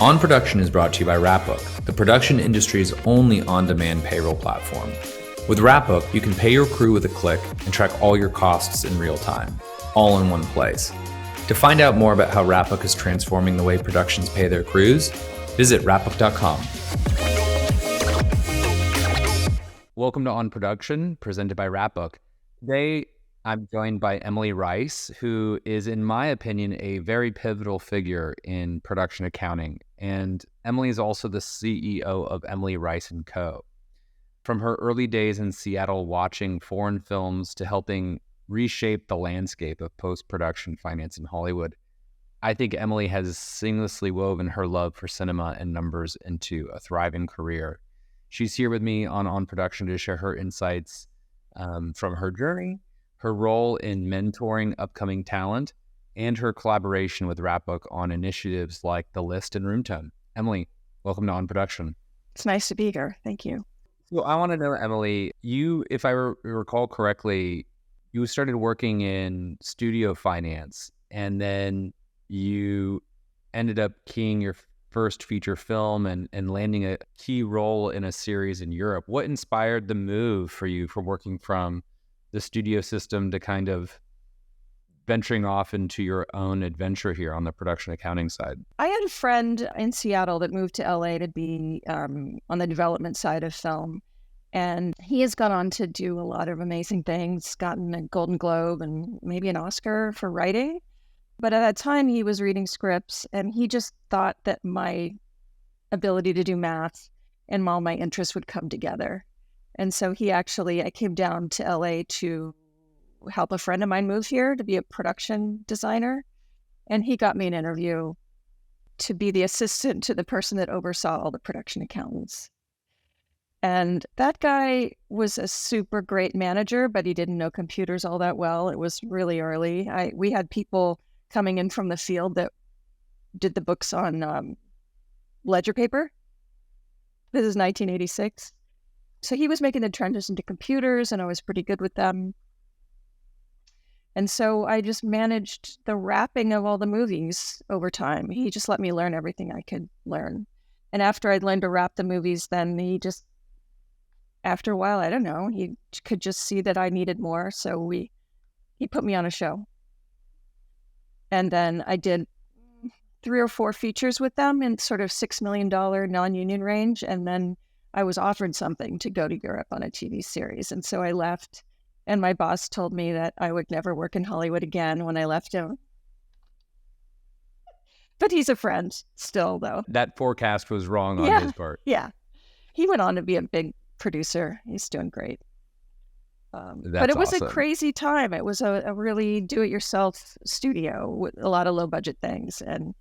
On Production is brought to you by Wrapbook, the production industry's only on-demand payroll platform. With Wrapbook, you can pay your crew with a click and track all your costs in real time, all in one place. To find out more about how Wrapbook is transforming the way productions pay their crews, visit wrapbook.com. Welcome to On Production, presented by Wrapbook. Today, I'm joined by Emily Rice, who is, in my opinion, a very pivotal figure in production accounting. And Emily is also the CEO of Emily Rice & Co. From her early days in Seattle watching foreign films to helping reshape the landscape of post-production finance in Hollywood, I think Emily has seamlessly woven her love for cinema and numbers into a thriving career. She's here with me on Production to share her insights from her journey, her role in mentoring upcoming talent, and her collaboration with Wrapbook on initiatives like The List and Roomtone. Emily, welcome to On Production. It's nice to be here. Thank you. So I want to know, Emily, you, if I recall correctly, you started working in studio finance, and then you ended up keying your first feature film and landing a key role in a series in Europe. What inspired the move for you from working from the studio system to kind of venturing off into your own adventure here on the production accounting side? I had a friend in Seattle that moved to LA to be on the development side of film. And he has gone on to do a lot of amazing things, gotten a Golden Globe and maybe an Oscar for writing. But at that time, he was reading scripts, and he just thought that my ability to do math and all my interests would come together. And so I came down to LA to help a friend of mine move here to be a production designer. And he got me an interview to be the assistant to the person that oversaw all the production accountants. And that guy was a super great manager, but he didn't know computers all that well. It was really early. We had people coming in from the field that did the books on ledger paper. This is 1986. So he was making the transition to computers, and I was pretty good with them. And so I just managed the wrapping of all the movies over time. He just let me learn everything I could learn. And after I'd learned to wrap the movies, then after a while, I don't know, he could just see that I needed more. So he put me on a show. And then I did 3 or 4 features with them in sort of $6 million non-union range. And then I was offered something to go to Europe on a TV series. And so I left, and my boss told me that I would never work in Hollywood again when I left him. But he's a friend still, though. That forecast was wrong on his part. Yeah. He went on to be a big producer. He's doing great. But it was awesome. A crazy time. It was a really do-it-yourself studio with a lot of low-budget things. And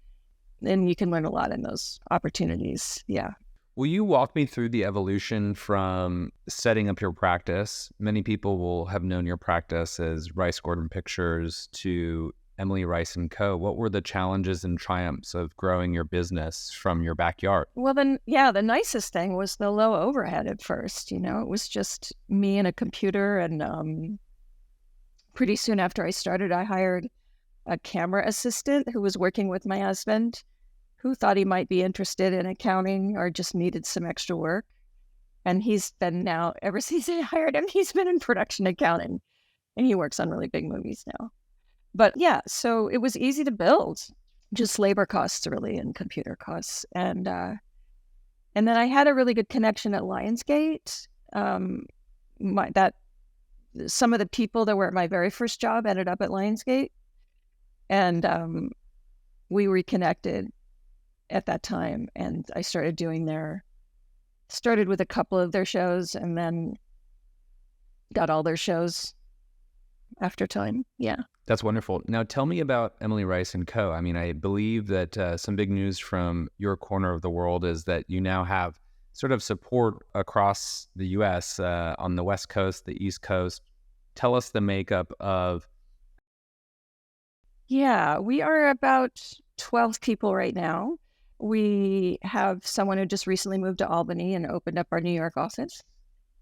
you can learn a lot in those opportunities. Yeah. Will you walk me through the evolution from setting up your practice? Many people will have known your practice as Rice Gordon Pictures to Emily Rice & Co. What were the challenges and triumphs of growing your business from your backyard? Well, then, the nicest thing was the low overhead at first. It was just me and a computer. And pretty soon after I started, I hired a camera assistant who was working with my husband, who thought he might be interested in accounting or just needed some extra work. And he's been now, ever since I hired him, he's been in production accounting, and he works on really big movies now. But yeah, so it was easy to build, just labor costs really and computer costs. And then I had a really good connection at Lionsgate. Some of the people that were at my very first job ended up at Lionsgate, and we reconnected at that time, and I started with a couple of their shows, and then got all their shows after time. Yeah. That's wonderful. Now tell me about Emily Rice & Co. I mean, I believe that some big news from your corner of the world is that you now have sort of support across the U.S. On the West Coast, the East Coast. Tell us the makeup of... Yeah, we are about 12 people right now. We have someone who just recently moved to Albany and opened up our New York office.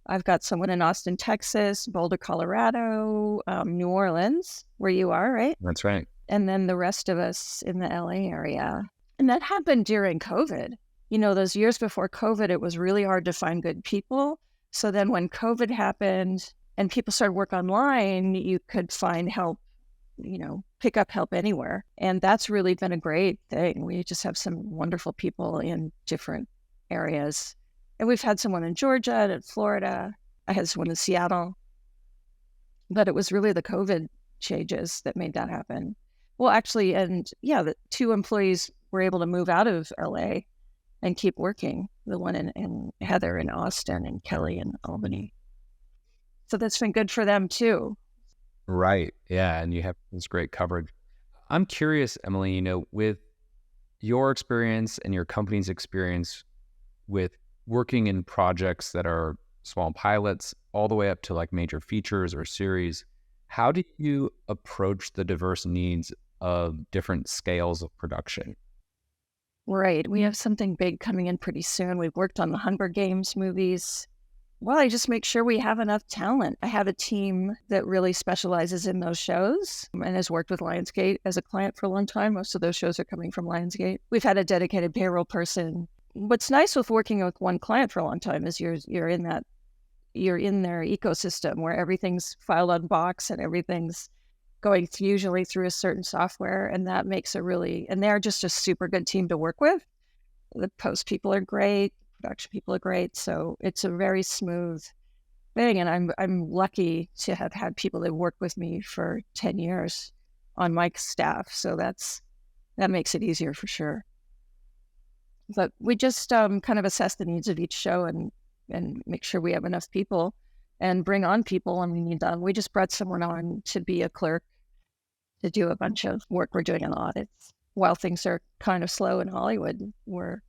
I've got someone in Austin, Texas, Boulder, Colorado, New Orleans, where you are, right? That's right. And then the rest of us in the LA area. And that happened during COVID. Those years before COVID, it was really hard to find good people. So then when COVID happened and people started work online, you could find help, pick up help anywhere. And that's really been a great thing. We just have some wonderful people in different areas. And we've had someone in Georgia and in Florida. I had someone in Seattle. But it was really the COVID changes that made that happen. Well, actually, and yeah, the 2 employees were able to move out of LA and keep working. The one in Heather in Austin and Kelly in Albany. So that's been good for them too. Right. Yeah. And you have this great coverage. I'm curious, Emily, with your experience and your company's experience with working in projects that are small pilots all the way up to like major features or series, how do you approach the diverse needs of different scales of production? Right. We have something big coming in pretty soon. We've worked on the Hunger Games movies. Well, I just make sure we have enough talent. I have a team that really specializes in those shows and has worked with Lionsgate as a client for a long time. Most of those shows are coming from Lionsgate. We've had a dedicated payroll person. What's nice with working with one client for a long time is you're in their ecosystem where everything's filed on box and everything's going usually through a certain software, and that makes and they're just a super good team to work with. The post people are great, production people are great, so it's a very smooth thing. And I'm lucky to have had people that work with me for 10 years on my staff, so that makes it easier for sure. But we just kind of assess the needs of each show and make sure we have enough people and bring on people when we need them. We just brought someone on to be a clerk to do a bunch of work we're doing on audits. While things are kind of slow in Hollywood, we're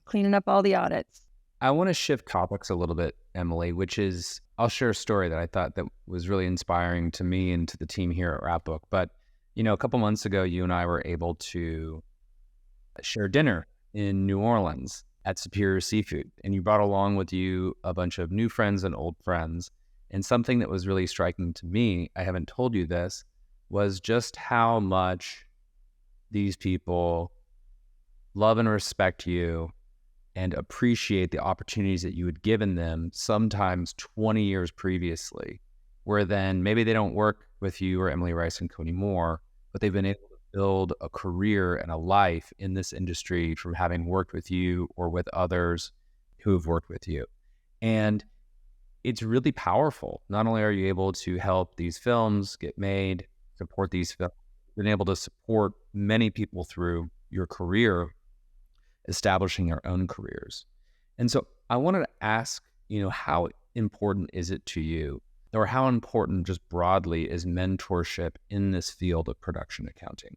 cleaning up all the audits. I want to shift topics a little bit, Emily, which is, I'll share a story that I thought that was really inspiring to me and to the team here at Wrapbook. But, a couple months ago, you and I were able to share dinner in New Orleans at Superior Seafood. And you brought along with you a bunch of new friends and old friends. And something that was really striking to me, I haven't told you this, was just how much these people love and respect you and appreciate the opportunities that you had given them sometimes 20 years previously, where then maybe they don't work with you or Emily Rice and Co anymore, but they've been able to build a career and a life in this industry from having worked with you or with others who have worked with you. And it's really powerful. Not only are you able to help these films get made, support these films, you've been able to support many people through your career, establishing their own careers. And so I wanted to ask, how important is it to you, or how important just broadly is mentorship in this field of production accounting?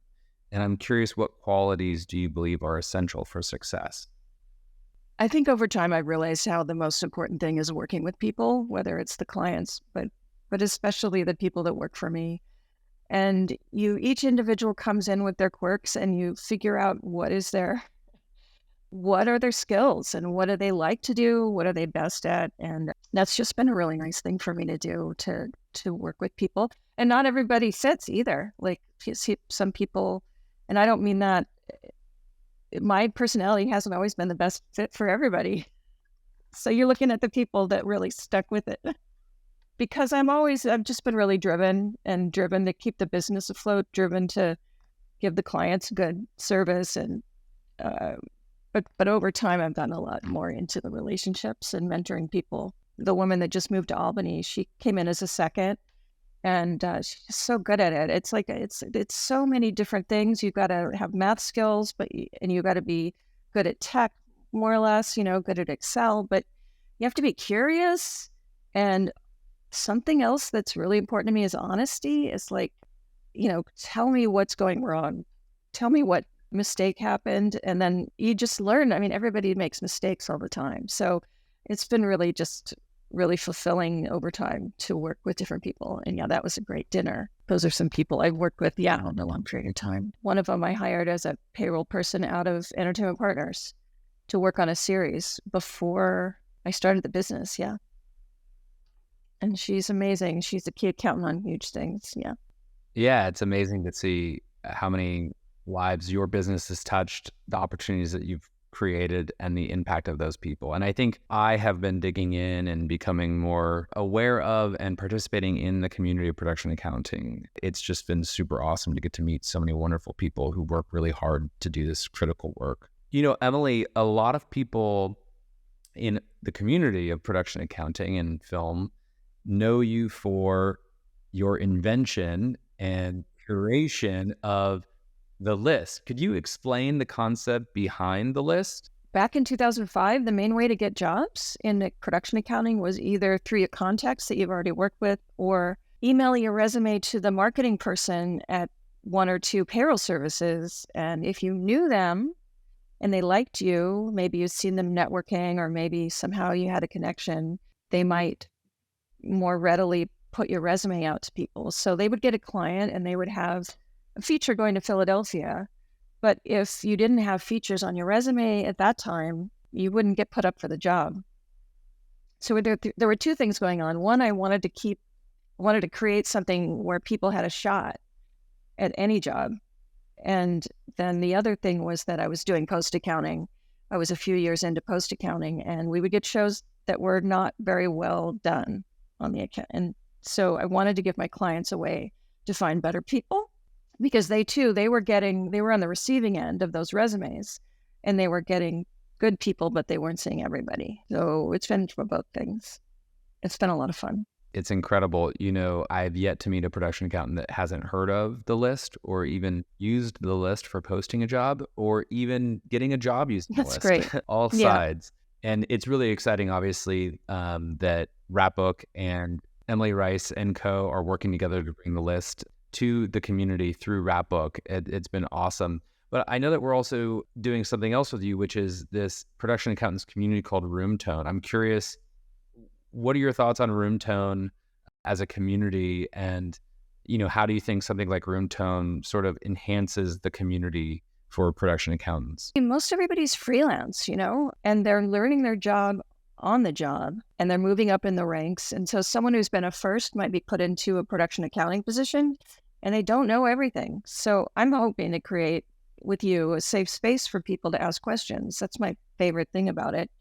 And I'm curious, what qualities do you believe are essential for success? I think over time I've realized how the most important thing is working with people, whether it's the clients, but especially the people that work for me. And each individual comes in with their quirks, and you figure out what are their skills and what do they like to do? What are they best at? And that's just been a really nice thing for me to do, to work with people. And not everybody fits either. Like, you see some people, and I don't mean that, my personality hasn't always been the best fit for everybody. So you're looking at the people that really stuck with it. Because I've just been really driven to keep the business afloat, driven to give the clients good service. And, but over time, I've gotten a lot more into the relationships and mentoring people. The woman that just moved to Albany, she came in as a second, and she's just so good at it. It's like, it's so many different things. You've got to have math skills, and you got to be good at tech, more or less, good at Excel, but you have to be curious. And something else that's really important to me is honesty. It's like, tell me what's going wrong. Tell me what mistake happened. And then you just learn. I mean, everybody makes mistakes all the time. So it's been really fulfilling over time to work with different people. And yeah, that was a great dinner. Those are some people I've worked with, in a long period of time. One of them I hired as a payroll person out of Entertainment Partners to work on a series before I started the business. Yeah. And she's amazing. She's a key accountant on huge things. Yeah. Yeah, it's amazing to see how many lives your business has touched, the opportunities that you've created, and the impact of those people. And I think I have been digging in and becoming more aware of and participating in the community of production accounting. It's just been super awesome to get to meet so many wonderful people who work really hard to do this critical work. Emily, a lot of people in the community of production accounting and film know you for your invention and curation of the list. Could you explain the concept behind the list? Back in 2005, the main way to get jobs in production accounting was either through your contacts that you've already worked with or email your resume to the marketing person at one or two payroll services. And if you knew them and they liked you, maybe you'd seen them networking or maybe somehow you had a connection, they might more readily put your resume out to people. So they would get a client and they would have a feature going to Philadelphia. But if you didn't have features on your resume at that time, you wouldn't get put up for the job. So there were two things going on. One, I wanted to create something where people had a shot at any job. And then the other thing was that I was doing post accounting. I was a few years into post accounting, and we would get shows that were not very well done on the account. And so I wanted to give my clients a way to find better people, because they were on the receiving end of those resumes, and they were getting good people, but they weren't seeing everybody. So it's been for both things. It's been a lot of fun. It's incredible. I've yet to meet a production accountant that hasn't heard of the list or even used the list for posting a job or even getting a job using the list. That's great. All sides. And it's really exciting, obviously, that Wrapbook and Emily Rice and co are working together to bring the list to the community through Wrapbook. It's been awesome. But I know that we're also doing something else with you, which is this production accountants community called Room Tone. I'm curious, what are your thoughts on Room Tone as a community? And, how do you think something like Room Tone sort of enhances the community for production accountants? Most everybody's freelance, and they're learning their job on the job, and they're moving up in the ranks. And so someone who's been a first might be put into a production accounting position and they don't know everything. So I'm hoping to create with you a safe space for people to ask questions. That's my favorite thing about it.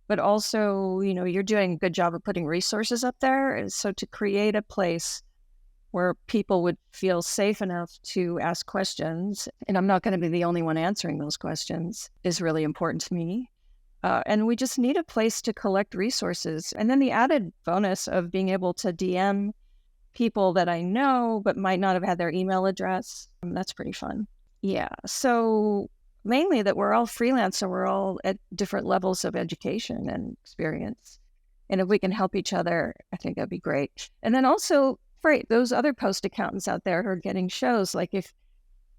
But also, you're doing a good job of putting resources up there. And so to create a place where people would feel safe enough to ask questions, and I'm not going to be the only one answering those questions, is really important to me. And we just need a place to collect resources. And then the added bonus of being able to DM people that I know, but might not have had their email address. That's pretty fun. Yeah. So mainly that we're all freelance, so we're all at different levels of education and experience. And if we can help each other, I think that'd be great. And then also, right, those other post accountants out there who are getting shows, like if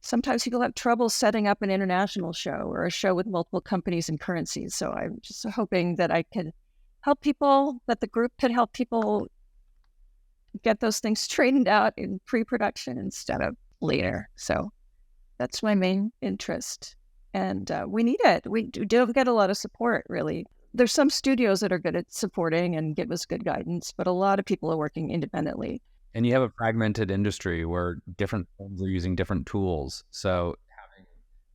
sometimes people have trouble setting up an international show or a show with multiple companies and currencies. So I'm just hoping that I could help people, that the group could help people get those things straightened out in pre-production instead of later. So that's my main interest. And we need it. We do get a lot of support, really. There's some studios that are good at supporting and give us good guidance, but a lot of people are working independently. And you have a fragmented industry where different firms are using different tools. So having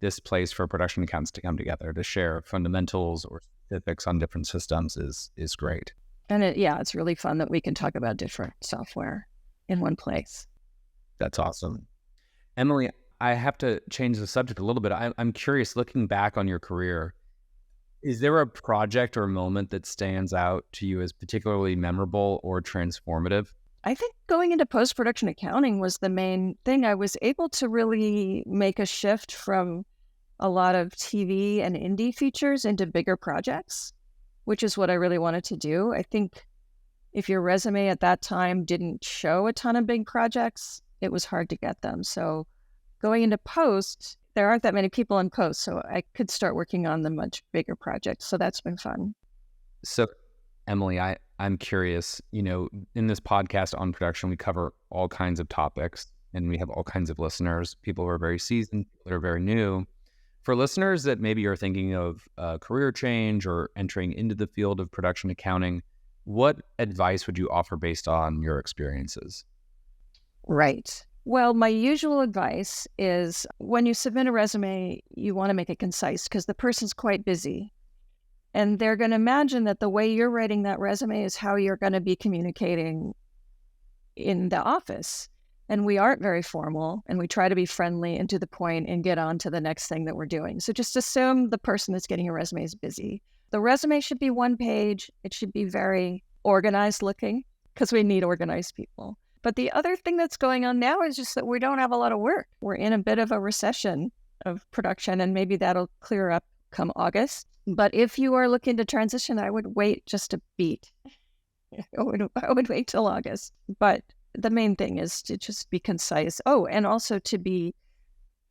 this place for production accounts to come together to share fundamentals or specifics on different systems is great. And it's really fun that we can talk about different software in one place. That's awesome. Emily, I have to change the subject a little bit. I'm curious, looking back on your career, is there a project or moment that stands out to you as particularly memorable or transformative? I think going into post-production accounting was the main thing. I was able to really make a shift from a lot of TV and indie features into bigger projects, which is what I really wanted to do. I think if your resume at that time didn't show a ton of big projects, it was hard to get them. So going into post, there aren't that many people in post, so I could start working on the much bigger projects. So that's been fun. So Emily, I'm curious, in this podcast on production, we cover all kinds of topics and we have all kinds of listeners, people who are very seasoned, people that are very new. For listeners that maybe are thinking of career change or entering into the field of production accounting, what advice would you offer based on your experiences? Right. Well, my usual advice is when you submit a resume, you want to make it concise because the person's quite busy. And they're going to imagine that the way you're writing that resume is how you're going to be communicating in the office. And we aren't very formal, and we try to be friendly and to the point and get on to the next thing that we're doing. So just assume the person that's getting your resume is busy. The resume should be one page. It should be very organized looking because we need organized people. But the other thing that's going on now is just that we don't have a lot of work. We're in a bit of a recession of production, and maybe that'll clear up come August. But if you are looking to transition, I would wait just a beat. I would wait till August. But the main thing is to just be concise. Oh, and also to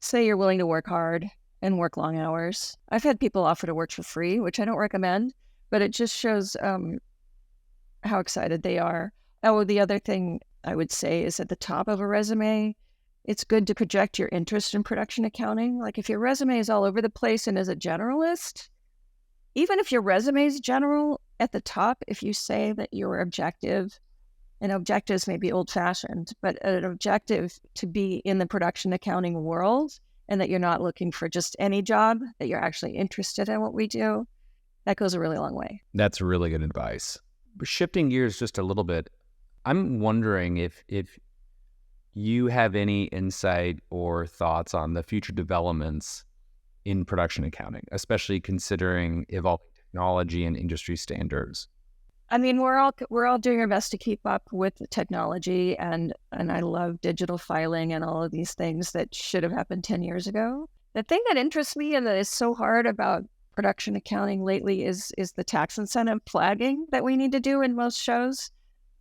say you're willing to work hard and work long hours. I've had people offer to work for free, which I don't recommend, but it just shows how excited they are. Oh, the other thing I would say is at the top of a resume, it's good to project your interest in production accounting. Like if your resume is all over the place and is a generalist, even if your resume is general, at the top, if you say that you're objective, and objectives may be old-fashioned, but an objective to be in the production accounting world and that you're not looking for just any job, that you're actually interested in what we do, that goes a really long way. That's really good advice. But shifting gears just a little bit, I'm wondering if you have any insight or thoughts on the future developments in production accounting, especially considering evolving technology and industry standards. I mean, we're all doing our best to keep up with the technology, and I love digital filing and all of these things that should have happened 10 years ago. The thing that interests me and that is so hard about production accounting lately is the tax incentive flagging that we need to do in most shows,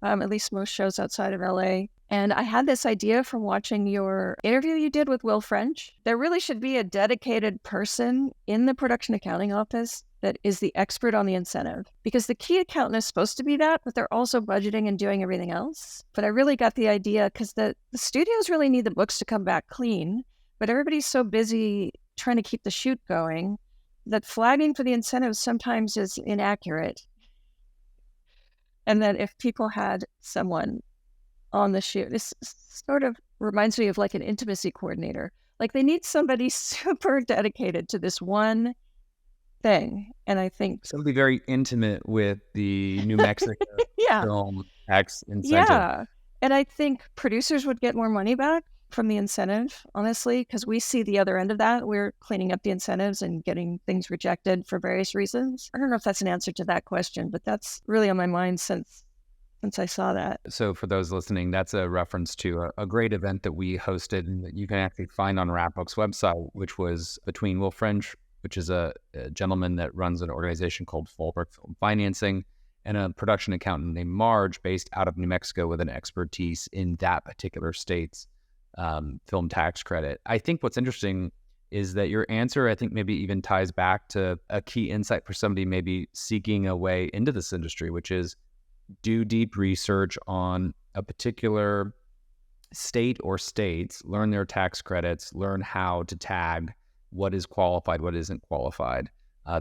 at least most shows outside of LA. And I had this idea from watching your interview you did with Will French. There really should be a dedicated person in the production accounting office that is the expert on the incentive, because the key accountant is supposed to be that, but they're also budgeting and doing everything else. But I really got the idea because the studios really need the books to come back clean, but everybody's so busy trying to keep the shoot going that flagging for the incentives sometimes is inaccurate. And that if people had someone on the shoot, this sort of reminds me of like an intimacy coordinator. Like they need somebody super dedicated to this one thing. And I think somebody very intimate with the New Mexico yeah. film tax incentive. Yeah. And I think producers would get more money back from the incentive, honestly, because we see the other end of that. We're cleaning up the incentives and getting things rejected for various reasons. I don't know if that's an answer to that question, but that's really on my mind since I saw that. So for those listening, that's a reference to a great event that we hosted and that you can actually find on Wrapbook's website, which was between Will French, which is a gentleman that runs an organization called Fallbrook Film Financing, and a production accountant named Marge based out of New Mexico with an expertise in that particular state's film tax credit. I think what's interesting is that your answer, I think, maybe even ties back to a key insight for somebody maybe seeking a way into this industry, which is do deep research on a particular state or states, learn their tax credits, learn how to tag what is qualified, what isn't qualified.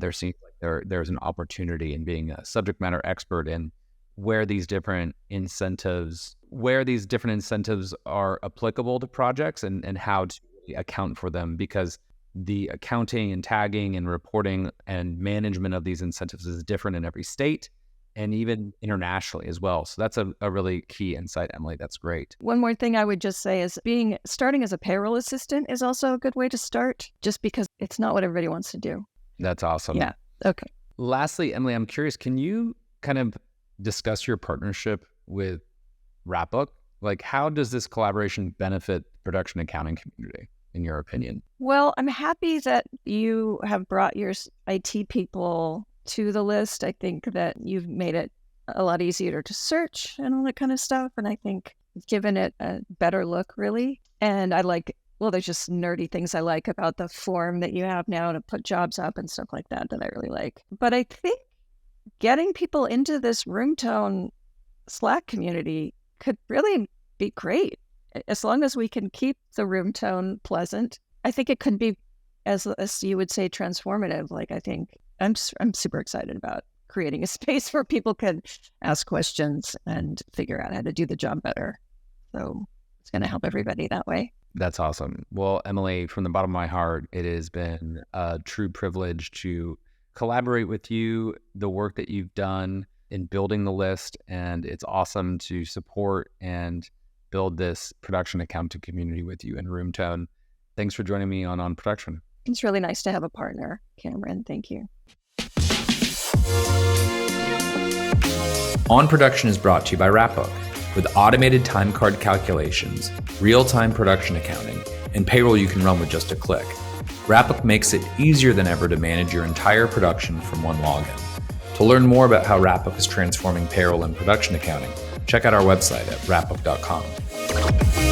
There seems like there's an opportunity in being a subject matter expert in where these different incentives are applicable to projects and how to really account for them, because the accounting and tagging and reporting and management of these incentives is different in every state and even internationally as well. So that's a really key insight, Emily. That's great. One more thing I would just say is starting as a payroll assistant is also a good way to start, just because it's not what everybody wants to do. That's awesome. Yeah. Okay. Lastly, Emily, I'm curious, can you kind of discuss your partnership with Wrapbook? Like, how does this collaboration benefit the production accounting community, in your opinion? Well, I'm happy that you have brought your IT people to the list. I think that you've made it a lot easier to search and all that kind of stuff. And I think it's given it a better look, really. And there's just nerdy things I like about the form that you have now to put jobs up and stuff like that I really like. But I think getting people into this room tone Slack community could really be great. As long as we can keep the room tone pleasant, I think it could be, as you would say, transformative. Like, I think I'm super excited about creating a space where people can ask questions and figure out how to do the job better. So it's going to help everybody that way. That's awesome. Well, Emily, from the bottom of my heart, it has been a true privilege to collaborate with you, the work that you've done in building the list, and it's awesome to support and build this production accounting community with you in Roomtone. Thanks for joining me on Production. It's really nice to have a partner, Cameron. Thank you. On Production is brought to you by Wrapbook. With automated time card calculations, real-time production accounting, and payroll you can run with just a click, Wrapbook makes it easier than ever to manage your entire production from one login. To learn more about how Wrapbook is transforming payroll and production accounting, check out our website at wrapbook.com.